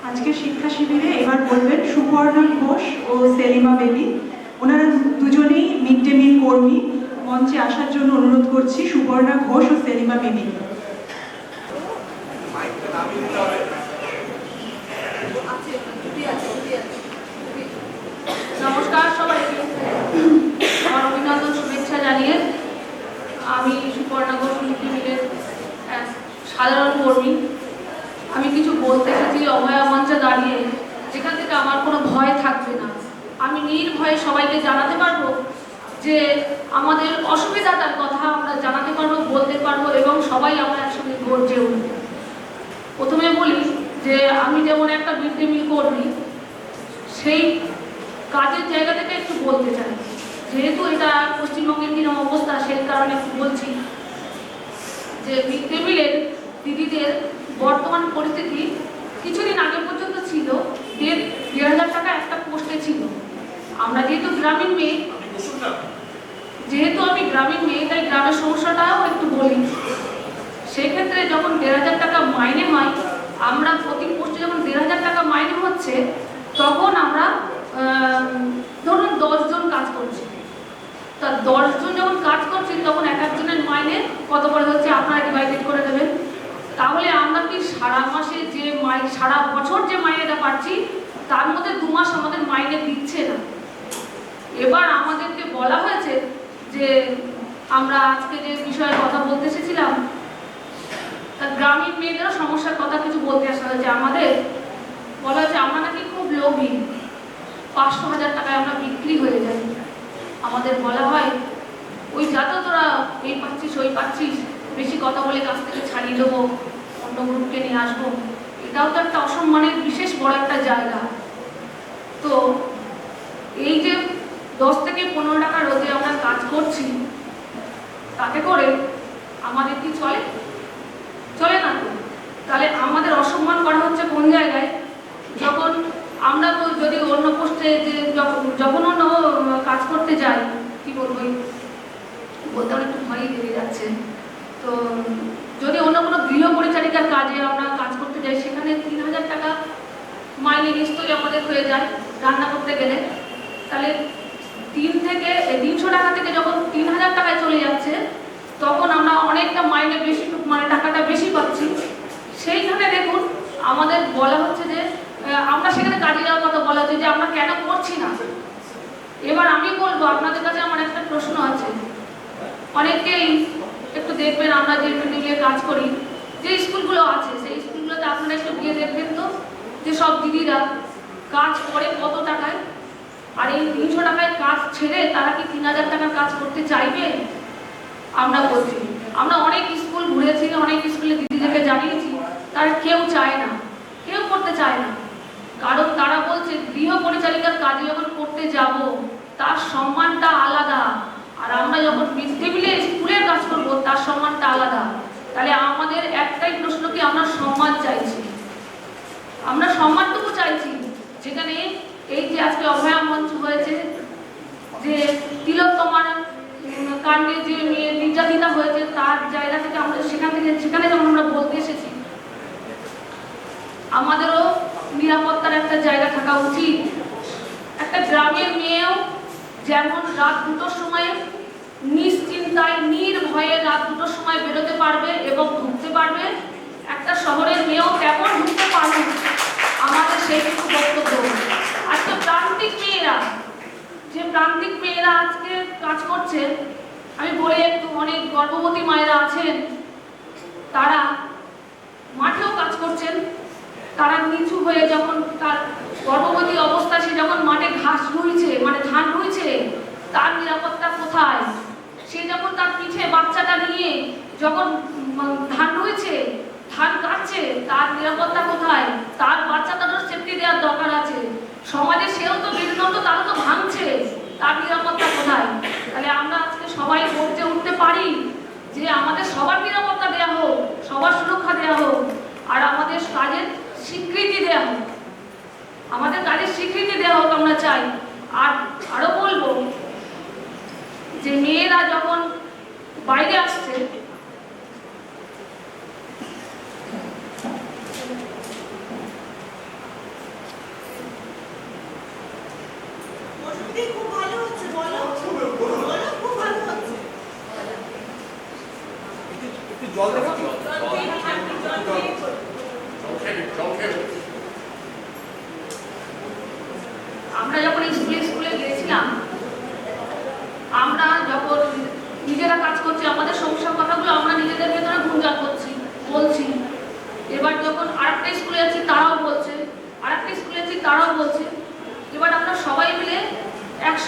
আজকের শিক্ষা শিবিরে এবার বলবেন সুপর্ণা ঘোষ ও সেলিমা বেবি। ওনারা দুজনেই মিড ডে মিল কর্মী। মঞ্চে আসার জন্য অনুরোধ করছি সুপর্ণা ঘোষ ও সেলিমা বেবি। নমস্কার সবাইকে, আমার অভিনন্দন শুভেচ্ছা জানিয়ে আমি সুপর্ণা ঘোষ মিড ডে মিলের সাধারণ কর্মী। আমি কিছু বলতে এসেছি অভয়া মঞ্চে দাঁড়িয়ে, যেখান থেকে আমার কোনো ভয় থাকবে না। আমি নির্ভয়ে সবাইকে জানাতে পারবো যে আমাদের অসুবিধাটার কথা আমরা জানাতে পারবো, বলতে পারবো এবং সবাই আমরা একসঙ্গে গর্জে উঠব। প্রথমে বলি যে আমি যেমন একটা মিড ডে মিল কর্মী, সেই কাজের জায়গা থেকে একটু বলতে চাই। যেহেতু এটা পশ্চিমবঙ্গের কিরম অবস্থা সেই কারণে একটু বলছি যে মিড ডে মিলের দিদিদের বর্তমান পরিস্থিতি কিছুদিন আগে পর্যন্ত ছিল 1,500 টাকা একটা পোস্টে ছিল। আমরা যেহেতু গ্রামীণ মেয়ে, আমি গ্রামীণ মেয়ে, তাই গ্রামের সমস্যাটাও একটু বলি। সেক্ষেত্রে যখন 1,500 টাকা মাইনে হয়, আমরা প্রতি পোস্টে যখন 1,500 টাকা মাইনে হচ্ছে, তখন আমরা ধরুন 10 জন কাজ করছি। তা 10 জন যখন কাজ করছি তখন এক একজনের মাইনে কত করে হচ্ছে আপনারা ডিভাইডেড করে দেবেন। তাহলে আমরা কি সারা মাসে যে সারা বছর যে মাইনেটা পাচ্ছি তার মধ্যে 2 মাস আমাদের মাইনে দিচ্ছে না। এবার আমাদেরকে বলা হয়েছে যে আমরা আজকে যে বিষয়ে কথা বলতে এসেছিলাম, তা গ্রামীণ মেয়েদেরও সমস্যার কথা কিছু বলতে আসা হয়েছে। আমাদের বলা হয়েছে আমরা নাকি খুব লোভী, 500,000 টাকায় আমরা বিক্রি হয়ে যাই। আমাদের বলা হয় ওই যাতে তোরা এই পাচ্ছিস ওই পাচ্ছিস, বেশি কথা বলে কাছ থেকে ছাড়িয়ে দেবো, অন্য গ্রুপকে নিয়ে আসবো। এটাও তো একটা অসম্মানের বিশেষ বড় একটা জায়গা। তো এই যে 10 থেকে 15 টাকা রোজে আমরা কাজ করছি, তাতে করে আমাদের কি চলে না তো? তাহলে আমাদের অসম্মান করা হচ্ছে কোন জায়গায়? যখন আমরা যদি অন্য পোস্টে যখন অন্য কাজ করতে যাই, কি বলবো, বলতে আমার একটু ভয়ই লেগে যাচ্ছে। তো যদি অন্য কোনো গৃহ পরিচারিকার কাজে আমরা কাজ করতে যাই, সেখানে 3,000 টাকা মাইনে নিশ্চয়ই আমাদের হয়ে যায় রান্না করতে গেলে। তাহলে 300 টাকা থেকে যখন 3,000 টাকায় চলে যাচ্ছে, তখন আমরা অনেকটা মাইনে বেশি, মানে টাকাটা বেশি পাচ্ছি। সেইখানে দেখুন আমাদের বলা হচ্ছে যে আমরা সেখানে কাজে যাওয়ার কথা বলা হচ্ছে যে আমরা কেন করছি না। এবার আমি বলবো আপনাদের কাছে আমার একটা প্রশ্ন আছে। অনেকেই একটু দেখবেন আমরা যে মিডিলে কাজ করি, যে স্কুলগুলো আছে সেই স্কুলগুলোতে আপনারা একটু গিয়ে দেখবেন তো যে সব দিদিরা কাজ করে কত টাকায়। আর এই 300 টাকায় কাজ ছেড়ে তারা কি 3,000 টাকার কাজ করতে চাইবে? আমরা বলছি, আমরা অনেক স্কুল ঘুরেছি, অনেক স্কুলে দিদিদেরকে জানিয়েছি, তারা কেউ চায় না, কেউ করতে চায় না। কারণ তারা বলছে গৃহ পরিচারিকার কাজে যখন করতে যাব তার সম্মানটা আলাদা, আর আমরা যখন মিড ডে মিলে স্কুলের কাজ করবো তার সম্মানটা আলাদা। তাহলে আমাদের একটাই প্রশ্ন, কি আমরা সম্মান চাইছি? আমরা সম্মানটুকু চাইছি। যেখানে এই যে আজকে অভয়া মঞ্চ হয়েছে, যে তিলোত্তমার কাণ্ডে যে মেয়ে নির্যাতিতা হয়েছে, তার জায়গা থেকে আমরা সেখানে যখন আমরা বলতে এসেছি, আমাদেরও নিরাপত্তার একটা জায়গা থাকা উচিত। একটা গ্রামের মেয়েও যেমন রাত 2টোর সময় নিশ্চিন্তায় নির্ভয়ে রাত 2টোর সময় বেরোতে পারবে এবং ঢুকতে পারবে, একটা শহরের মেয়েও তেমন ঢুকতে পারবে। আমাদের সেইটুকু বক্তব্য। আজকে প্রান্তিক মেয়েরা আজকে কাজ করছে, আমি বলি একটু, অনেক গর্ভবতী মায়েরা আছেন, তারা মাঠেও কাজ করছেন। তারা নিচু হয়ে যখন তার গর্ভবতী অবস্থা, সে যখন মাঠে ঘাস রুইছে, মানে ধান রুইছে, তার নিরাপত্তা কোথায়? সে যখন তার পিঠে বাচ্চাটা নিয়ে যখন ধান রুইছে, ধান কাটছে, তার নিরাপত্তা কোথায়? তার বাচ্চাটারও সেফটি দেওয়ার দরকার আছে। সমাজে সেও তো মেরুদণ্ড, তারও তো ভাঙছে, তার নিরাপত্তা কোথায়? তাহলে আমরা আজকে সবাই গর্জে উঠতে পারি যে আমাদের সবার নিরাপত্তা দেওয়া হোক, সবার সুরক্ষা দেওয়া হোক, আর আমাদের কাজের স্বীকৃতি দেওয়া হোক, আমরা চাই। আর আরো বলবো যে মেয়েরা যখন বাইরে আসছে,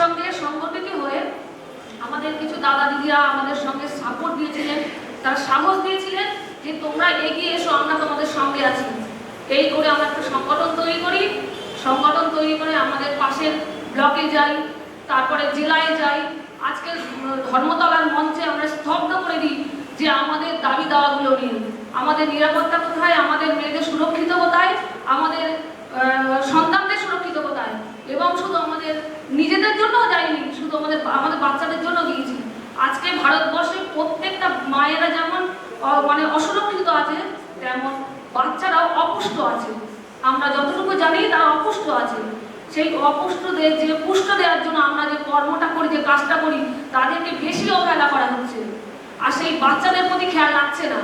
একসঙ্গে সংগঠিত হয়ে আমাদের কিছু দাদা দিদিরা আমাদের সঙ্গে সাপোর্ট দিয়েছিলেন, তারা সাহস দিয়েছিলেন যে তোমরা এগিয়ে এসো, আমরা তোমাদের সঙ্গে আছি। এই করে আমরা একটা সংগঠন তৈরি করি। সংগঠন তৈরি করে আমাদের পাশের ব্লকে যাই, তারপরে জেলায় যাই। আজকে ধর্মতলার মঞ্চে আমরা স্তব্ধ করে দিই যে আমাদের দাবি দাওয়াগুলো নিয়ে, আমাদের নিরাপত্তা কোথায়, আমাদের মেয়েদের সুরক্ষিত কোথায়, আমাদের সন্তানদের সুরক্ষিত কোথায়। এবং শুধু আমাদের নিজেদের জন্যও যাইনি, শুধু আমাদের বাচ্চাদের জন্য গিয়েছি। আজকে ভারতবর্ষে প্রত্যেকটা মায়েরা যেমন মানে অসুরক্ষিত আছে, তেমন বাচ্চারাও অপুষ্ট আছে। আমরা যতটুকু জানি তারা অপুষ্ট আছে। সেই অপুষ্টদের যে পুষ্ট দেওয়ার জন্য আমরা যে কর্মটা করি, যে কাজটা করি, তাদেরকে বেশি অবহেলা করা হচ্ছে, আর সেই বাচ্চাদের প্রতি খেয়াল রাখছে না।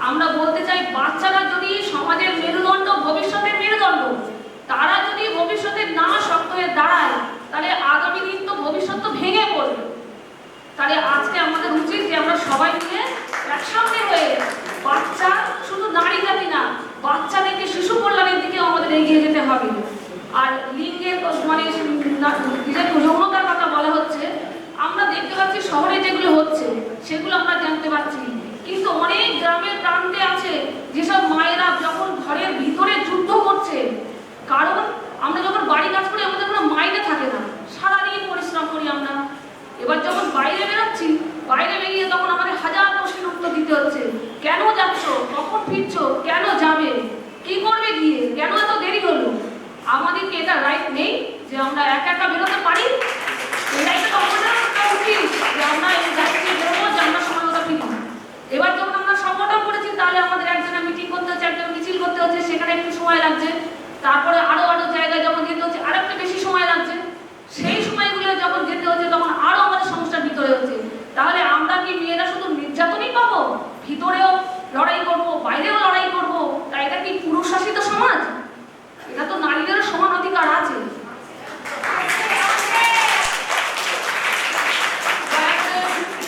আমরা বলতে চাই, বাচ্চারা যদি সমাজের মেরুদণ্ড, ভবিষ্যতের মেরুদণ্ড, তারা যদি ভবিষ্যতে না শক্ত হয়ে দাঁড়ায়, তাহলে আগামী দিন তো ভবিষ্যৎ তো ভেঙে পড়বে। তাহলে আজকে আমাদের উচিত যে আমরা সবাই মিলে একসঙ্গে হয়ে বাচ্চা, শুধু নারী জাতি না, বাচ্চাদেরকে শিশু কল্যাণের দিকে আমাদের এগিয়ে যেতে হবে। আর লিঙ্গের মানে যৌনতার কথা বলা হচ্ছে, আমরা দেখতে পাচ্ছি শহরে যেগুলো হচ্ছে সেগুলো আমরা জানতে পারছি, কিন্তু অনেক গ্রামের প্রান্তে আছে যেসব মায়েরা যখন ঘরের ভিতরে যুদ্ধ করছে, কারণ আমরা যখন বাড়ি কাজ করি আমাদের কোনো মাইনে থাকে না, সারাদিন পরিশ্রম করি আমরা। এবার যখন বাইরে বেরোচ্ছি, বাইরে বেরিয়ে তখন আমাদের হাজার প্রশ্নের উত্তর দিতে হচ্ছে। কেন যাচ্ছ, কখন ফিরছো, কেন যাবে, কি করবে গিয়ে, কেন এত দেরি হলো? আমাদেরকে এটা রাইট নেই যে আমরা একা একা বেরোতে পারি? এই রাইটটা আমাদের উচিত যে আমরা এই দায়িত্বে বেরোবো, যে আমরা সময় মতো ফিরি। এবার যখন আমরা সংগঠন করেছি, তাহলে আমাদের একজনের মিটিং করতে হচ্ছে, একজন মিছিল করতে হচ্ছে, সেখানে একটু সময় লাগছে। তারপরে আরো জায়গায় যখন যেতে হচ্ছে আরো একটু বেশি সময় লাগছে। সেই সময়গুলো যখন যেতে হচ্ছে তখন আরো আমাদের সমস্যার ভিতরে হচ্ছে। তাহলে আমরা কি মেয়েরা শুধু নির্যাতনই পাবো? ভিতরেও লড়াই করব, বাইরেও লড়াই করব? তাই এটা কি পুরুষ শাসিত সমাজ? এটা তো নারীদেরও সমান অধিকার আছে।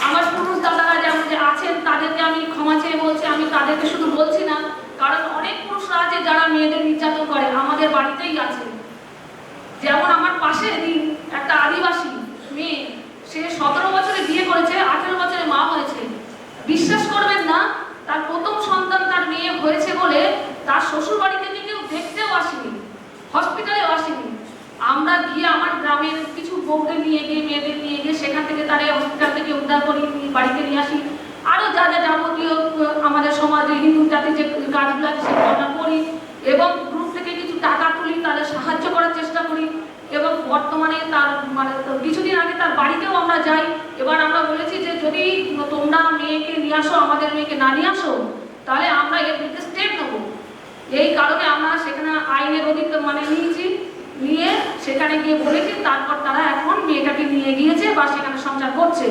আমার পুরুষ দাদারা যেমন যে আছেন, তাদেরকে আমি ক্ষমা চেয়ে বলছি, আমি তাদেরকে শুধু বলছি না, কারণ অনেক পুরুষরা আছে যারা মেয়েদের নির্যাতন করে, আমাদের বাড়িতেই আছে। যেমন আমার পাশে দিন একটা আদিবাসী মেয়ে, সে 17 বছরে বিয়ে করেছে, 18 বছরে মা হয়েছে। বিশ্বাস করবেন না, তার প্রথম সন্তান তার মেয়ে হয়েছে বলে তার শ্বশুর বাড়ি থেকে কেউ দেখতেও আসেনি, হসপিটালেও আসেনি। আমরা গিয়ে আমার গ্রামের কিছু বউদের নিয়ে গিয়ে, মেয়েদের নিয়ে গিয়ে সেখান থেকে তারা হসপিটাল থেকে উদ্ধার করি, বাড়িতে নিয়ে আসি। আরো যা যা যাবতীয় আমাদের সমাজে হিন্দু জাতির যে কাজগুলো আছে সেগুলো আমরা করি, এবং গ্রুপ থেকে কিছু টাকা তুলি, তাদের সাহায্য করার চেষ্টা করি। এবং বর্তমানে তার মানে কিছুদিন আগে তার বাড়িতেও আমরা যাই। এবার আমরা বলেছি যে যদি তোমরা মেয়েকে নিয়ে আসো, আমাদের মেয়েকে না নিয়ে আসো, তাহলে আমরা এর বিরুদ্ধে স্টেপ নেবো। এই কারণে আমরা সেখানে আইনের অধিকার মানে নিয়েছি, নিয়ে সেখানে গিয়ে বলেছি। তারপর তারা এখন মেয়েটাকে নিয়ে গিয়েছে বা সেখানে সংসার করছে।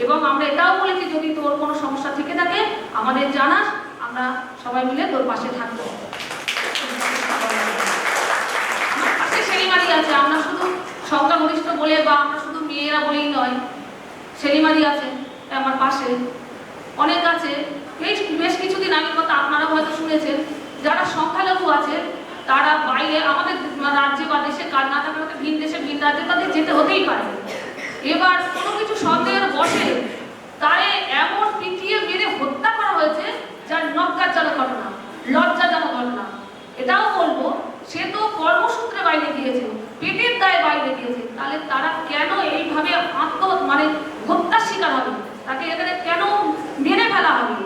এবং আমরা এটাও বলেছি, যদি তোর কোনো সমস্যা থেকে থাকে আমাদের জানাস, আমরা সবাই মিলে তোর পাশে থাকবো। পাশে সেলিমারি আছে, আমরা শুধু সংখ্যাগরিষ্ঠ বলে বা আমরা শুধু মেয়েরা বলেই নয়, সেলিমারি আছে আমার পাশে, অনেক আছে। এই বেশ কিছুদিন আগের কথা আপনারা হয়তো শুনেছেন, যারা সংখ্যালঘু আছে তারা বাইরে আমাদের রাজ্যে বা দেশে কাজ না থাকলে ভিন দেশে ভিন রাজ্যে তাদের যেতে হতেই পারে। এবার কোনো কিছু সন্দেহের বসে তারে এমন পিটিয়ে মেরে হত্যা করা হয়েছে, যার লজ্জাজনক ঘটনা, লজ্জাজনক ঘটনা। এটাও বলবো, সে তো কর্মসূত্রে বাইরে গিয়েছে, পেটের দায়ে বাইরে গিয়েছে, তাহলে তারা কেন এইভাবে মানে হত্যার শিকার হবে? তাকে এখানে কেন মেরে ফেলা হবে?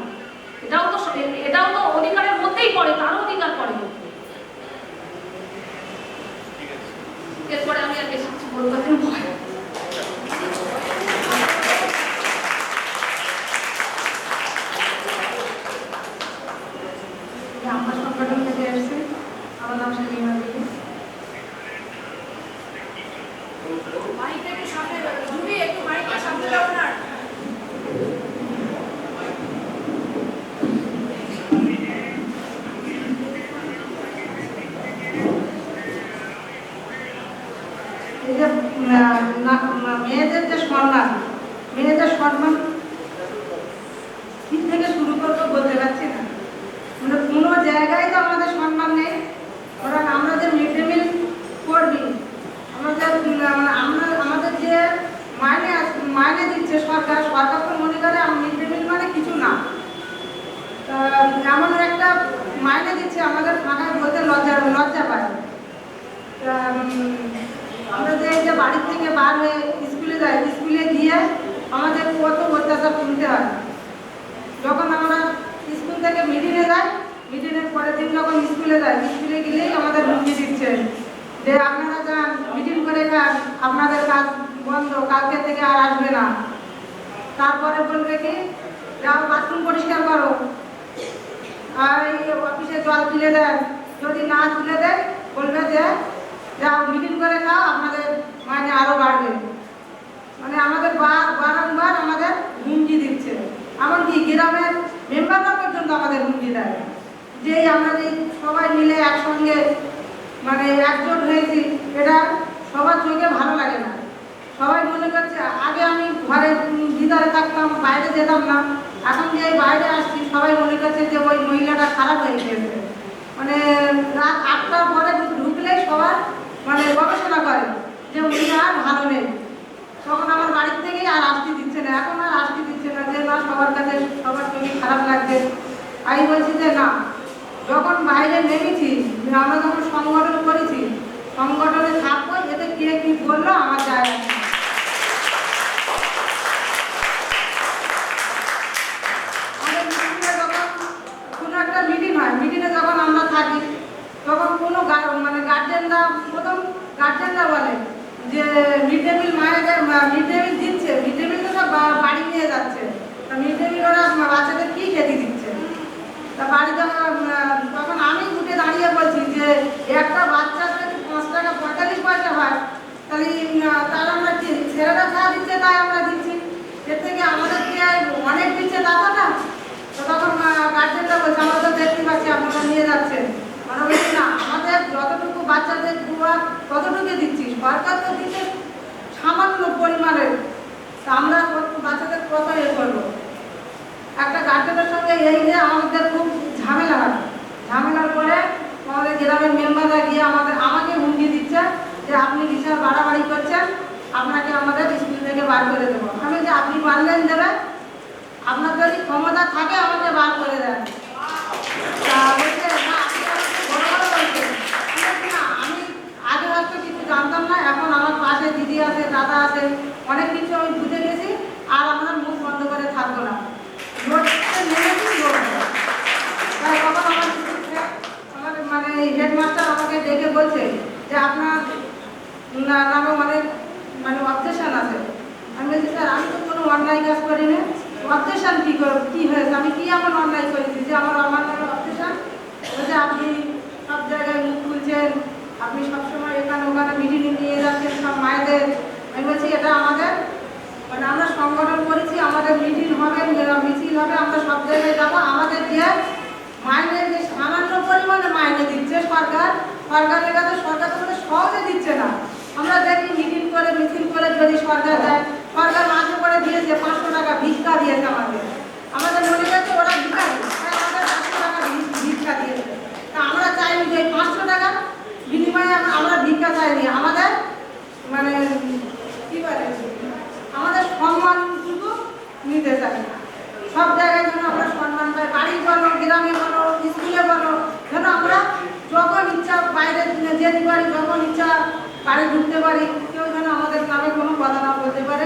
এটাও তো অধিকারের মধ্যেই পড়ে, তারও অধিকার পড়ে। এরপরে আমি আর বেশি কিছু বলতে পারবো না। আমরা সংগঠন থেকে এসেছি, আমার নাম সেলিমা বেগম। মেয়েদের যে সম্মান, মেয়েদের সম্মান কি থেকে শুরু করবো বলতে পারছি না। মানে কোনো জায়গায় তো আমাদের সম্মান নেই। ওরা আমরা যে মিড ডে মিল করবি, আমাদের যে আমাদের ফাঁকায় বলতে লজ্জা পায়। আমরা যে বাড়ির থেকে বার হয়ে স্কুলে যাই, স্কুলে গিয়ে আমাদের কত অত্যাচার শুনতে হয়। যখন আমরা স্কুল থেকে মিটিংয়ে যাই, মিটিংয়ের পরের দিন যখন স্কুলে যাই, স্কুলে গেলেই আমাদের হুমকি দিচ্ছে যে আপনারা যান মিটিং করে খান, আপনাদের কাজ বন্ধ, কালকে থেকে আর আসবে না। তারপরে বলবে কি যাও বাথরুম পরিষ্কার করো, আর এই অফিসে জল তুলে দেন, যদি না তুলে দেয় বলবে যে যাও মিটিং করে খাও, আপনাদের মাইনে আরো বাড়বে। মানে আমাদের বারংবার আমাদের হুমকি দিচ্ছে। এমনকি গ্রামের মেম্বাররা পর্যন্ত আমাদের হুমকি দেয় যে আমরা যে সবাই মিলে একসঙ্গে মানে একজোট হয়েছি, এটা সবার চোখে ভালো লাগে না। সবাই মনে করছে, আগে আমি ঘরের ভিতরে থাকতাম, বাইরে যেতাম না, এখন যে বাইরে আসছি সবাই মনে করছে যে ওই মহিলাটা খারাপ হয়ে গিয়েছে। মানে রাত 8টার পরে ঢুকলেই সবার মানে গবেষণা করে যে মহিলা আর ভালো নেই। তখন আমার বাড়ির থেকেই আর আসতে দিচ্ছে না, এখন আর আসতে দিচ্ছে না, যে না সবার কাছে সবার চোখে খারাপ লাগছে। আমি বলছি যে না, যখন বাইরে নেমেছি, আমরা যখন সংগঠন করেছি, সংগঠনে থাকবো, এতে কে কি বললো আমার যায় আসে না। আমাদের মিটিংয়ে যখন কোনো একটা মিটিং হয়, মিটিংয়ে যখন আমরা থাকি, তখন কোনো মানে গার্জেনরা বলে যে মিড ডে মিল মায়েদের মিড ডে মিল দিচ্ছে, মিড ডে মিল তো সব বাড়ি নিয়ে যাচ্ছে, তা মিড ডে মিল ওরা বাচ্চাদের কী খেতে দিচ্ছে। তা বাড়িতে তখন আমি উঠে দাঁড়িয়ে বলছি যে একটা বাচ্চা যদি 5 টাকা 45 পয়সা হয়, তাহলে তার আমরা কি ছেলেরা যা দিচ্ছে তাই আমরা দিচ্ছি, এর থেকে আমাদের কি অনেক দিচ্ছে তা না। তো তখন গার্জেনরা বলছে আমরা তো দেখতে পাচ্ছি আপনারা নিয়ে যাচ্ছেন। আমরা বলছি না, আমাদের যতটুকু বাচ্চাদের দেওয়া ততটুকু দিচ্ছি, সরকার তো দিচ্ছে সামান্য পরিমাণের, তা আমরা বাচ্চাদের কত করবো। একটা গার্জেনের সঙ্গে এই যে আমাদের খুব ঝামেলা হয়। ঝামেলার পরে আমাদের গ্রামের মেম্বাররা গিয়ে আমাকে হুমকি দিচ্ছে যে আপনি বিশাল বাড়াবাড়ি করছেন, আপনাকে আমাদের স্কুল থেকে বার করে দেবো। আমি যে আপনি পারলেন দেবে, আপনার যদি ক্ষমতা থাকে আমাকে বার করে দেন। তা বলছে না, আপনি বড় বড় বলছেন। না, আমি আগে হয়তো কিছু জানতাম না, এখন আমার পাশে দিদি আছে, দাদা আছে, অনেক কিছু আমি বুঝে গেছি, আর আমরা মুখ বন্ধ করে থাকবো না। তাই তখন আমার মানে হেডমাস্টার আমাকে ডেকে বলছে যে আপনার নামে মানে অবজেকশন আছে। আমি বলছি স্যার আমি তো কোনো অন্যায় কাজ করিনি, অবজেকশন কী হয়েছে, আমি কি এমন অন্যায় করেছি যে আমার নামে অবজেকশন। বলছে আপনি সব জায়গায় মুখ খুলছেন, আপনি সবসময় এখানে ওখানে মিটিং নিয়ে যাচ্ছেন সব মায়েদের। আমি বলছি এটা আমাদের মানে আমরা সংগঠন করেছি, আমাদের মিটিং হবে, মিছিল হবে, আমরা সব জায়গায় যাবো। আমাদের যে মাইনে যে সামান্য পরিমাণে মাইনে দিচ্ছে সরকারের কাছে, সরকার তো সহজে দিচ্ছে না। আমরা দেখি মিটিং করে মিছিল করে যদি সরকার দেয়, সরকার মাঝে করে দিয়েছে 500 টাকা ভিক্ষা দিয়েছে আমাদের মনে করছে ওরা ভিক্ষারি, আমাদের 500 টাকা ভিক্ষা দিয়েছে। তা আমরা চাইনি যে 500 টাকা বিনিময়ে আমরা ভিক্ষা চাইনি, আমাদের মানে কি বলে আমাদের সম্মানটুকু নিতে চাই। সব জায়গায় যেন আমরা সম্মান পাই, বাড়ি বলো, গ্রামে বলো, স্কুলে বলো, যেন আমরা যখন ইচ্ছা বাইরে যেতে পারি, যখন ইচ্ছা বাড়ি ঢুকতে পারি, কেউ যেন আমাদের নামে কোনো কথা না বলতে পারে।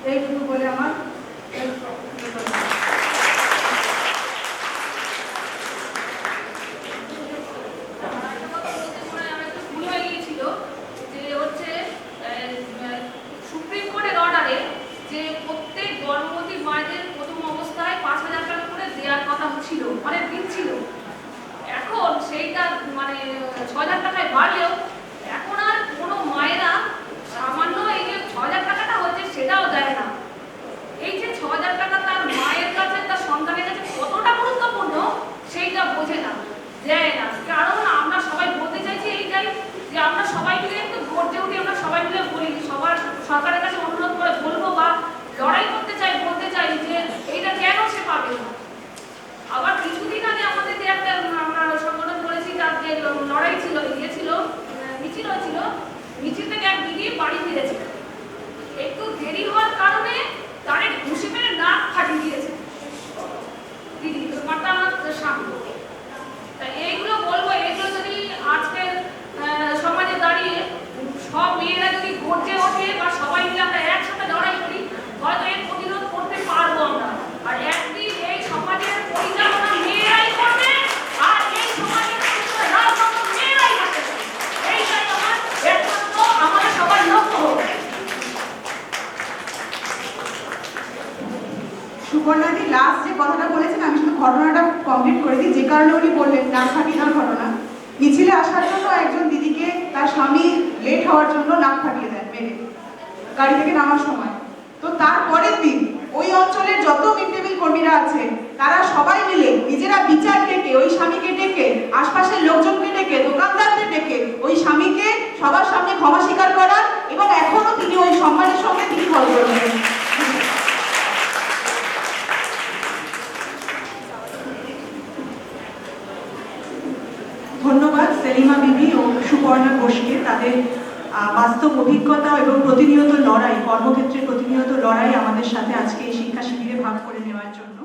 এইটুকু বলে আমার সুপ্রিম কোর্টের অর্ডারে যে প্রত্যেক গর্ভবতী মায়েদের প্রথম অবস্থায় 5,000 টাকা করে দেওয়ার কথা ছিল, অনেক দিন ছিল। এখন সেইটা মানে 6,000 টাকায় বাড়লেও এখন আর কোনো মায়েরা সামান্য এই যে 6,000 টাকাটা হচ্ছে সেটাও দেয় না। এই যে 6,000 টাকা তার মায়ের কাছে, তার সন্তানের কাছে কতটা গুরুত্বপূর্ণ সেইটা বোঝে না, দেয় না। কারণ আমরা সবাই বলতে চাইছি এইটাই যে আমরা সবাই মিলে একটু গর্জে উঠি, আমরা সবাই মিলে বলি, সবার সরকারের কাছে অনুরোধ করে বলবো বা লড়াই করতে চাই, বলতে চাই যে এইটা কেন সে পাবে না। আবার কিছুদিন আগে আমাদের যে একটা আমরা সংগঠন করেছি, তার যে লড়াই ছিল, মিছিল হয়েছিল, মিছিল থেকে এক দিদি বাড়ি ফিরেছে, একটু দেরি হওয়ার কারণে তারে ঘুষি মেরে নাক ফাটিয়ে দিয়েছে দিদি, মাথা সামনে। তা এইগুলো বলবো, এইগুলো যদি আজকের সমাজে দাঁড়িয়ে সব মেয়েরা যদি গর্জে ওঠে বা সবাই মিলে আমরা একসাথে লড়াই করি, হয়তো এর প্রতিরোধ করতে পারবো আমরা। আর একদিন এই সমাজের পরিচালনা মেয়েরাই করবে, আর এই সমাজের রাজতন্ত্র মেয়েরাই করবে। এইটাই আমার একমাত্র আমাদের সবার লক্ষ্য হবে। সুবর্ণাদি লাস্ট যে কথাটা বলেছেন, আমি শুধু ঘটনাটা কমপ্লিট করে দিই, যে কারণে উনি বললেন নাক ফাটিয়ে দেওয়ার ঘটনা। মিছিলে আসার জন্য একজন দিদিকে তার স্বামী লেট হওয়ার জন্য নাক ফাটিয়ে দেন মেরে, গাড়ি থেকে নামার সময়। তো তারপরের দিন ওই অঞ্চলের যত মিড ডে মিল কর্মীরা আছে তারা সবাই মিলে নিজেরা বিচার ডেকে, ওই স্বামীকে ডেকে, আশপাশের লোকজনকে ডেকে, দোকানদারদের ডেকে ওই স্বামীকে সবার সামনে ক্ষমা স্বীকার করার, এবং এখনো তিনি ওই সম্মানের সঙ্গে তিনি কল করবেন। ধন্যবাদ সেলিমা বিবি ও সুপর্ণা ঘোষকে তাদের বাস্তব অভিজ্ঞতা এবং প্রতিনিয়ত লড়াই, কর্মক্ষেত্রে প্রতিনিয়ত লড়াই আমাদের সাথে আজকে এই শিক্ষা শিবিরে ভাগ করে নেওয়ার জন্য।